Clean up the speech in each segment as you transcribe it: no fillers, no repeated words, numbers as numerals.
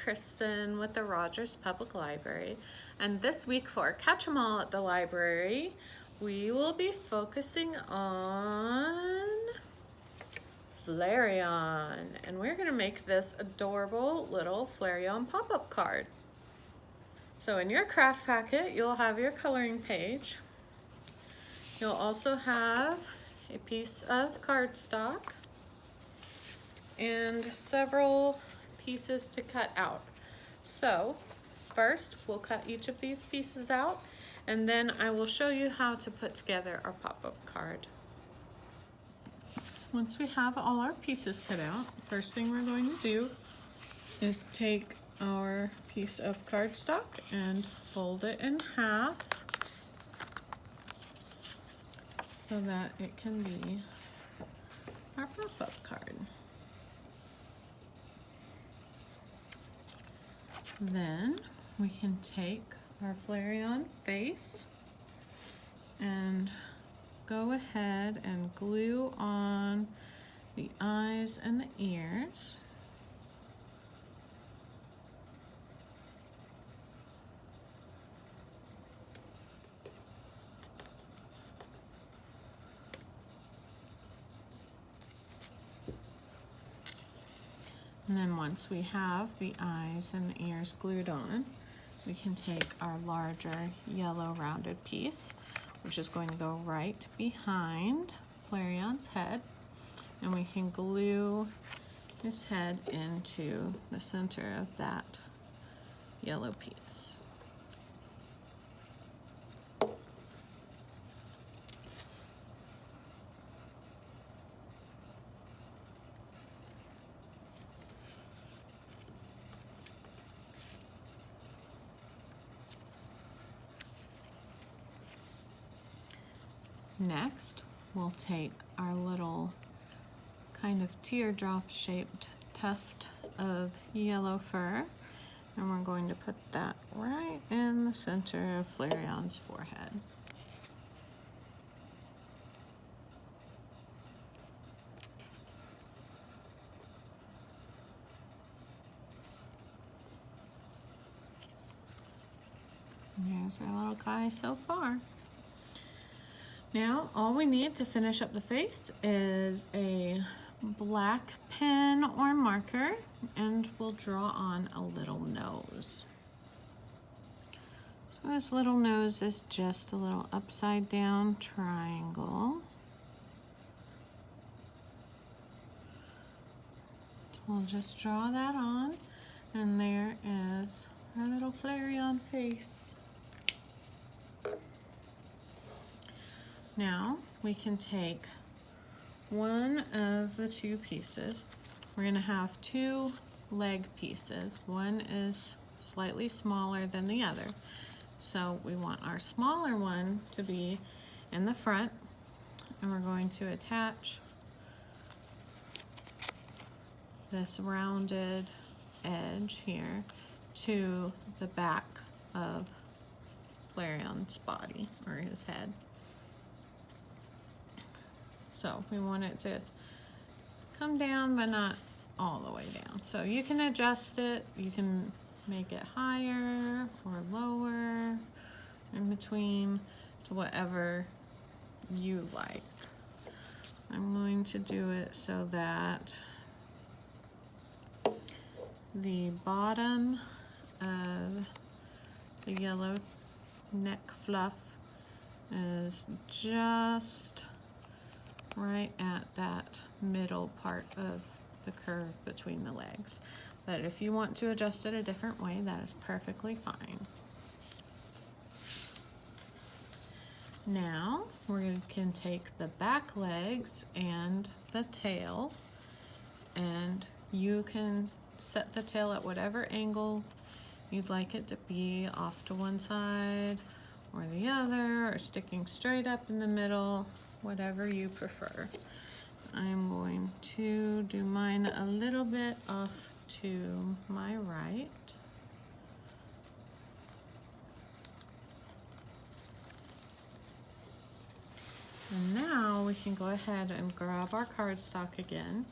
Kristen with the Rogers Public Library, and this week for Catch 'em All at the Library, we will be focusing on Flareon, and we're going to make this adorable little Flareon pop-up card. So in your craft packet, you'll have your coloring page. You'll also have a piece of cardstock and several pieces to cut out. So first we'll cut each of these pieces out, and then I will show you how to put together our pop-up card. Once we have all our pieces cut out, first thing we're going to do is take our piece of cardstock and fold it in half so that it can be our pop-up card. Then we can take our Flareon face and go ahead and glue on the eyes and the ears. And then once we have the eyes and the ears glued on, we can take our larger yellow rounded piece, which is going to go right behind Flareon's head, and we can glue his head into the center of that yellow piece. Next, we'll take our little kind of teardrop shaped tuft of yellow fur, and we're going to put that right in the center of Flareon's forehead. And there's our little guy so far. Now, all we need to finish up the face is a black pen or marker, and we'll draw on a little nose. So this little nose is just a little upside down triangle. We'll just draw that on, and there is our little Flareon face. Now we can take one of the two pieces. We're going to have two leg pieces. One is slightly smaller than the other. So we want our smaller one to be in the front, and we're going to attach this rounded edge here to the back of Flareon's body, or his head. So we want it to come down, but not all the way down. So you can adjust it, you can make it higher or lower, in between, to whatever you like. I'm going to do it so that the bottom of the yellow neck fluff is just right at that middle part of the curve between the legs. But if you want to adjust it a different way, that is perfectly fine. Now we can take the back legs and the tail, and you can set the tail at whatever angle you'd like it to be, off to one side or the other, or sticking straight up in the middle, whatever you prefer. I'm going to do mine a little bit off to my right. And now we can go ahead and grab our cardstock again,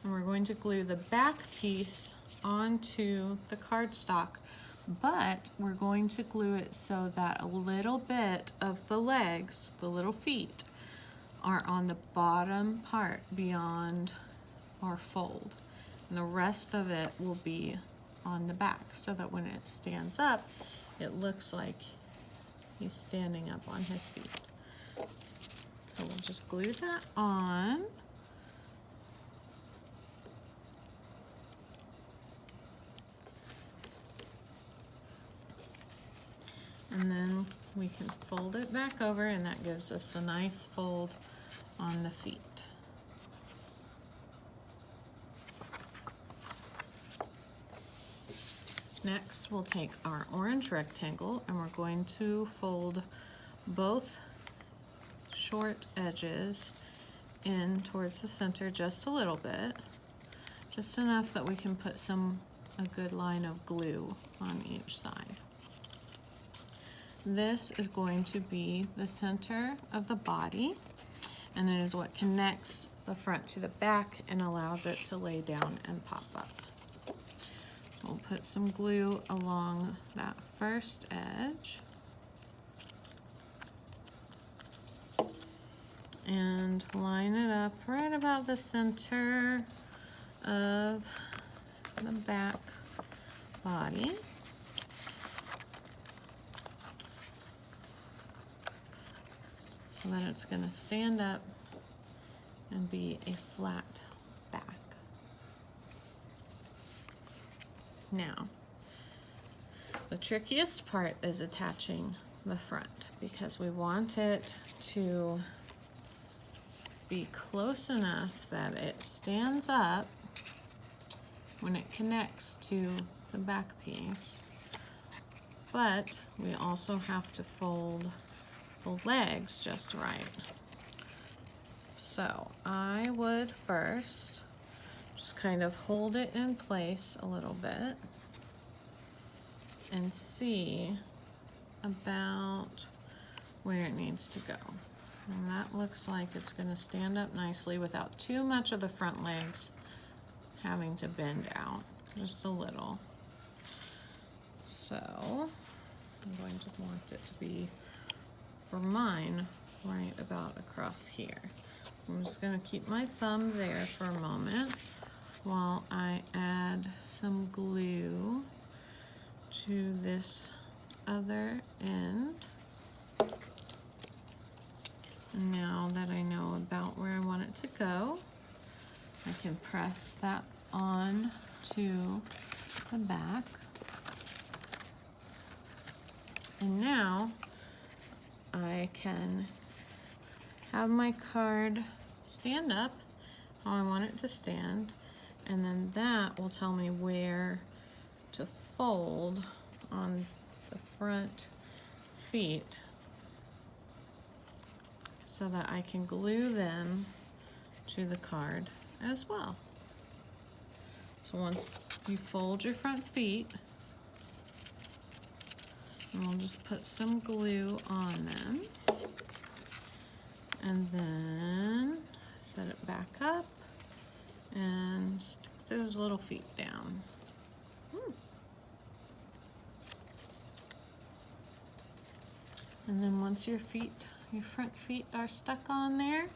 and we're going to glue the back piece onto the cardstock, but we're going to glue it so that a little bit of the legs, the little feet, are on the bottom part beyond our fold. And the rest of it will be on the back so that when it stands up, it looks like he's standing up on his feet. So we'll just glue that on. And then we can fold it back over, and that gives us a nice fold on the feet. Next, we'll take our orange rectangle and we're going to fold both short edges in towards the center just a little bit, just enough that we can put a good line of glue on each side. This is going to be the center of the body, and it is what connects the front to the back and allows it to lay down and pop up. We'll put some glue along that first edge and line it up right about the center of the back body. So that it's going to stand up and be a flat back. Now, the trickiest part is attaching the front, because we want it to be close enough that it stands up when it connects to the back piece, but we also have to fold the legs just right. So I would first just kind of hold it in place a little bit and see about where it needs to go. And that looks like it's going to stand up nicely without too much of the front legs having to bend out, just a little. So I'm going to want it to be, for mine, right about across here. I'm just going to keep my thumb there for a moment while I add some glue to this other end. Now that I know about where I want it to go, I can press that on to the back. And now I can have my card stand up how I want it to stand, and then that will tell me where to fold on the front feet so that I can glue them to the card as well. So once you fold your front feet, and we'll just put some glue on them, and then set it back up and stick those little feet down. And then once your front feet are stuck on there,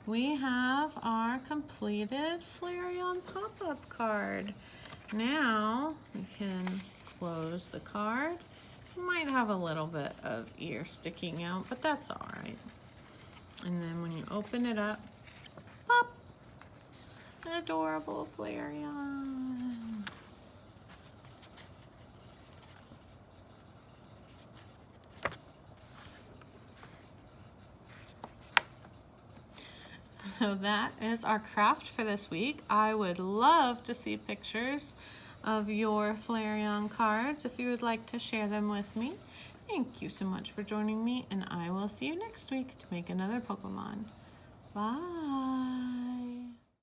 we have our completed Flareon pop-up card. Now we can close the card. You might have a little bit of ear sticking out, but that's all right. And then when you open it up, pop! Adorable Flareon. So that is our craft for this week. I would love to see pictures of your Flareon cards if you would like to share them with me. Thank you so much for joining me, and I will see you next week to make another Pokemon. Bye!